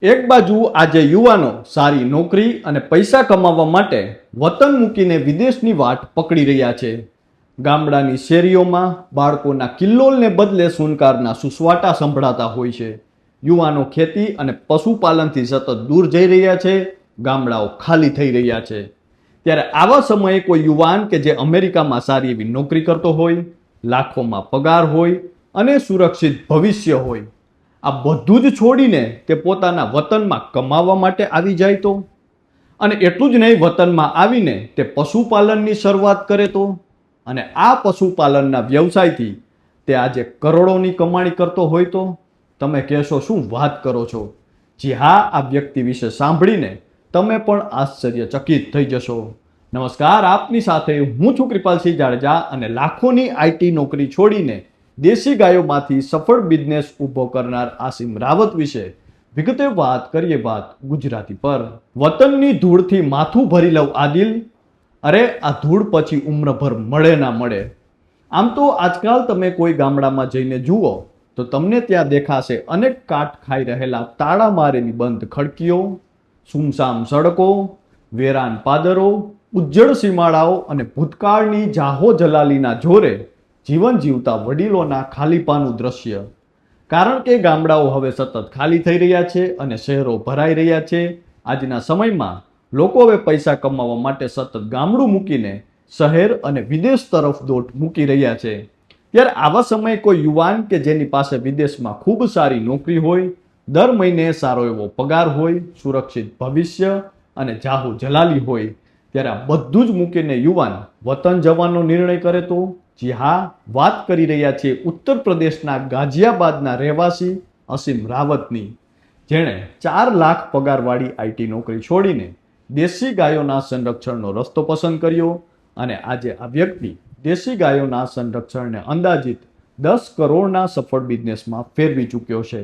એક બાજુ આજે યુવાનો સારી નોકરી અને પૈસા કમાવવા માટે વતન મૂકીને વિદેશની વાટ પકડી રહ્યા છે. ગામડાની શેરીઓમાં બાળકોના કિલ્લોલને બદલે સુનકારના સુસવાટા સંભળાતા હોય છે. યુવાનો ખેતી અને પશુપાલનથી સતત દૂર જઈ રહ્યા છે. ગામડાઓ ખાલી થઈ રહ્યા છે. ત્યારે આવા સમયે કોઈ યુવાન કે જે અમેરિકામાં સારી એવી નોકરી કરતો હોય, લાખોમાં પગાર હોય અને સુરક્ષિત ભવિષ્ય હોય, આ બધું જ છોડીને તે પોતાના વતનમાં કમાવા માટે આવી જાય તો, અને એટલું જ નહીં, વતનમાં આવીને તે પશુપાલનની શરૂઆત કરે તો, અને આ પશુપાલનના વ્યવસાયથી તે આજે કરોડોની કમાણી કરતો હોય તો તમે કહેશો શું વાત કરો છો? જી હા, આ વ્યક્તિ વિશે સાંભળીને તમે પણ આશ્ચર્યચકિત થઈ જશો. નમસ્કાર, આપની સાથે હું છું કૃપાલસિંહ જાડેજા, અને લાખોની આઈટી નોકરી છોડીને દેશી ગાયોમાંથી સફળ બિઝનેસ ઊભો કરનાર આસિમ રાવત વિશે વિગતે વાત કરીએ. વાત ગુજરાતી પર. વતનની ધૂળથી માથું ભરી લઉં આદિલ, અરે આ ધૂળ પછી ઉમ્રભર મળે ના મળે. આમ તો આજકાલ તમે કોઈ ગામડામાં જઈને જુઓ તો તમને ત્યાં દેખાશે અનેક કાટ ખાઈ રહેલા તાળા મારેલી બંધ ખડકીઓ, સુમસામ સડકો, વેરાન પાદરો, ઉજ્જડ સીમાડાઓ અને ભૂતકાળની જાહો જલાલીના જોરે જીવન જીવતા વડીલોના ખાલીપાનું દ્રશ્ય. કારણ કે ગામડાઓ હવે સતત ખાલી થઈ રહ્યા છે અને શહેરો ભરાઈ રહ્યા છે. આજના સમયમાં લોકો હવે પૈસા કમાવા માટે સતત ગામડું મૂકીને શહેર અને વિદેશ તરફ દોટ મૂકી રહ્યા છે. ત્યારે આવા સમયે કોઈ યુવાન કે જેની પાસે વિદેશમાં ખૂબ સારી નોકરી હોય, દર મહિને સારો એવો પગાર હોય, સુરક્ષિત ભવિષ્ય અને જાહો જલાલી હોય, ત્યારે આ બધું જ મૂકીને યુવાન વતન જવાનો નિર્ણય કરે તો? જી હા, વાત કરી રહ્યા છીએ ઉત્તર પ્રદેશના ગાઝિયાબાદના રહેવાસી આસિમ રાવતની, જેણે 4 લાખ પગારવાળી આઈટી નોકરી છોડીને દેશી ગાયોના સંરક્ષણનો રસ્તો પસંદ કર્યો. અને આજે આ વ્યક્તિ દેશી ગાયોના સંરક્ષણને અંદાજિત 10 કરોડના સફળ બિઝનેસમાં ફેરવી ચૂક્યો છે.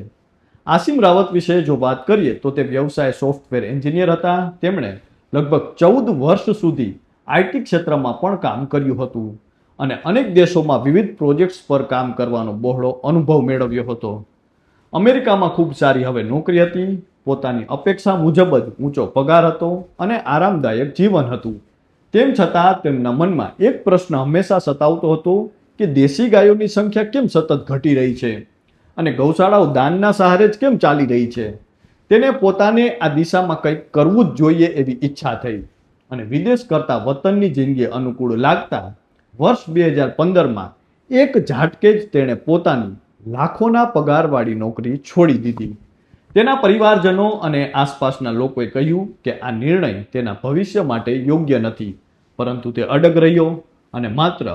આસિમ રાવત વિશે જો વાત કરીએ તો તે વ્યવસાય સોફ્ટવેર એન્જિનિયર હતા. તેમણે લગભગ 14 વર્ષ સુધી આઈટી ક્ષેત્રમાં પણ કામ કર્યું હતું અને અનેક દેશોમાં વિવિધ પ્રોજેક્ટ્સ પર કામ કરવાનો બહોળો અનુભવ મેળવ્યો હતો. અમેરિકામાં ખૂબ સારી હવે નોકરી હતી, પોતાની અપેક્ષા મુજબ જ ઊંચો પગાર હતો અને આરામદાયક જીવન હતું. તેમ છતાં તેમના મનમાં એક પ્રશ્ન હંમેશા સતાવતો હતો કે દેશી ગાયોની સંખ્યા કેમ સતત ઘટી રહી છે અને ગૌશાળાઓ દાનના સહારે જ કેમ ચાલી રહી છે. તેને પોતાને આ દિશામાં કંઈક કરવું જ જોઈએ એવી ઈચ્છા થઈ અને વિદેશ કરતા વતનની જિંદગી અનુકૂળ લાગતા વર્ષ 2015માં એક ઝાટકે જ તેણે પોતાની લાખોના પગારવાળી નોકરી છોડી દીધી. તેના પરિવારજનો અને આસપાસના લોકોએ કહ્યું કે આ નિર્ણય તેના ભવિષ્ય માટે યોગ્ય નથી, પરંતુ તે અડગ રહ્યો અને માત્ર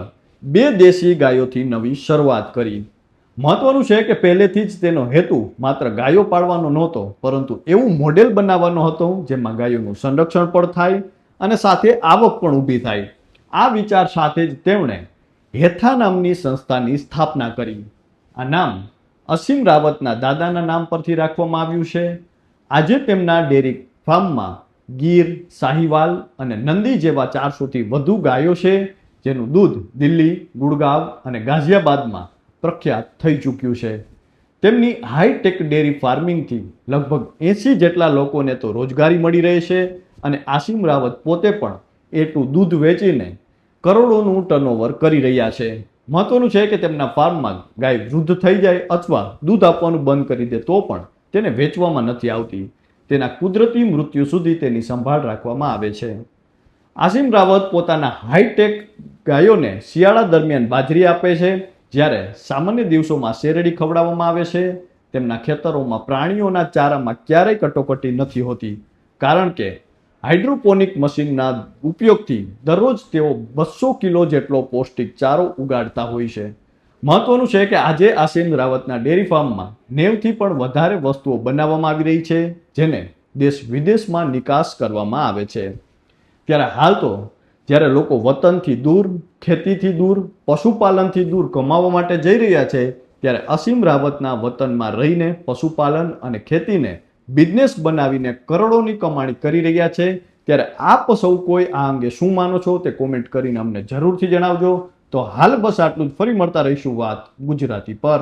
2 દેશી ગાયોથી નવી શરૂઆત કરી. મહત્વનું છે કે પહેલેથી જ તેનો હેતુ માત્ર ગાયો પાળવાનો નહોતો, પરંતુ એવું મોડેલ બનાવવાનો હતો જેમાં ગાયોનું સંરક્ષણ પણ થાય અને સાથે આવક પણ ઊભી થાય. આ વિચાર સાથે જ તેમણે હેથા નામની સંસ્થાની સ્થાપના કરી. આ નામ આસિમ રાવતના દાદાના નામ પરથી રાખવામાં આવ્યું છે. આજે તેમના ડેરી ફાર્મમાં ગીર, સાહીવાલ અને નંદી જેવા 400થી વધુ ગાયો છે, જેનું દૂધ દિલ્હી, ગુડગાંવ અને ગાઝિયાબાદમાં પ્રખ્યાત થઈ ચૂક્યું છે. તેમની હાઈટેક ડેરી ફાર્મિંગથી લગભગ 80 જેટલા લોકોને તો રોજગારી મળી રહે છે અને આસિમ રાવત પોતે પણ એટલું દૂધ વેચીને કરોડોનું ટર્નઓવર કરી રહ્યા છે. મહત્વનું છે કે તેમના ફાર્મમાં ગાય વૃદ્ધ થઈ જાય અથવા દૂધ આપવાનું બંધ કરી દે તો પણ તેને વેચવામાં નથી આવતી. તેના કુદરતી મૃત્યુ સુધી તેની સંભાળ રાખવામાં આવે છે. આસિમ રાવત પોતાના હાઈટેક ગાયોને શિયાળા દરમિયાન બાજરી આપે છે, જ્યારે સામાન્ય દિવસોમાં શેરડી ખવડાવવામાં આવે છે. તેમના ખેતરોમાં પ્રાણીઓના ચારામાં ક્યારેય કટોકટી નથી હોતી, કારણ કે હાઇડ્રોપોનિક મશીનના ઉપયોગથી દરરોજ તેઓ 200 કિલો જેટલો પૌષ્ટિક ચારો ઉગાડતા હોય છે. મહત્વનું છે કે આજે આસિમ રાવતના ડેરી ફાર્મમાં 90થી પણ વધારે વસ્તુઓ બનાવવામાં આવી રહી છે, જેને દેશ વિદેશમાં નિકાસ કરવામાં આવે છે. ત્યારે હાલ તો જ્યારે લોકો વતનથી દૂર, ખેતીથી દૂર, પશુપાલનથી દૂર કમાવા માટે જઈ રહ્યા છે, ત્યારે આસિમ રાવતના વતનમાં રહીને પશુપાલન અને ખેતીને બિઝનેસ બનાવીને કરોડોની કમાણી કરી રહ્યા છે. ત્યારે આપ સૌ કોઈ આ અંગે શું માનો છો તે કોમેન્ટ કરીને અમને જરૂરથી જણાવજો. તો હાલ બસ આટલું જ. ફરી મળતા રહીશું વાત ગુજરાતી પર.